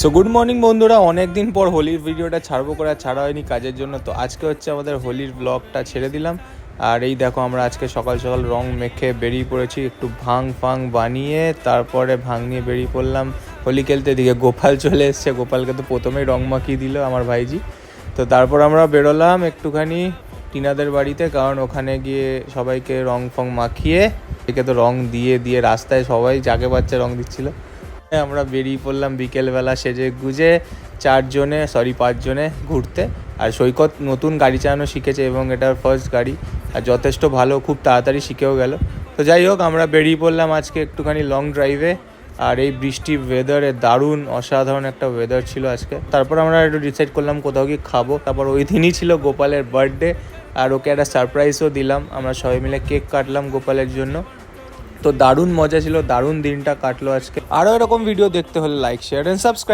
So good morning বন্ধুরা, অনেক দিন পর হোলির ভিডিওটা ছাড়বো করে আর ছাড়া হয়নি কাজের জন্য। তো আজকে হচ্ছে আমাদের হোলির ব্লগটা ছেড়ে দিলাম। আর এই দেখো আমরা আজকে সকাল সকাল রং মেখে বেরিয়ে পড়েছি, একটু ভাং ফাং বানিয়ে তারপরে ভাং নিয়ে বেরিয়ে পড়লাম হোলি খেলতে। দিকে গোপাল চলে এসছে, গোপালকে তো প্রথমেই রং মাখিয়ে দিল আমার ভাইজি। তো তারপর আমরা বেরোলাম একটুখানি টিনাদের বাড়িতে, কারণ ওখানে গিয়ে সবাইকে রং ফং মাখিয়ে একে তো রং দিয়ে দিয়ে রাস্তায় সবাই যাকে পাচ্ছে রং দিচ্ছিল। আমরা বেরিয়ে পড়লাম বিকেলবেলা সেজে গুজে 5 জনে ঘুরতে। আর সৈকত নতুন গাড়ি চালানো শিখেছে এবং এটার ফার্স্ট গাড়ি, আর যথেষ্ট ভালো, খুব তাড়াতাড়ি শিখেও গেল। তো যাই হোক, আমরা বেরিয়ে পড়লাম আজকে একটুখানি লং ড্রাইভে। আর এই বৃষ্টি ওয়েদারে দারুণ অসাধারণ একটা ওয়েদার ছিল আজকে। তারপর আমরা একটু ডিসাইড করলাম কোথাও গিয়ে খাবো। তারপর ওই দিনই ছিল গোপালের বার্থডে, আর ওকে একটা সারপ্রাইজও দিলাম। আমরা সবাই মিলে কেক কাটলাম গোপালের জন্য। তো দারুণ মজা ছিল, দারুণ দিনটা কাটলো আজকে। আরও এরকম ভিডিও দেখতে হলে লাইক, শেয়ার অ্যান্ড সাবস্ক্রাইব।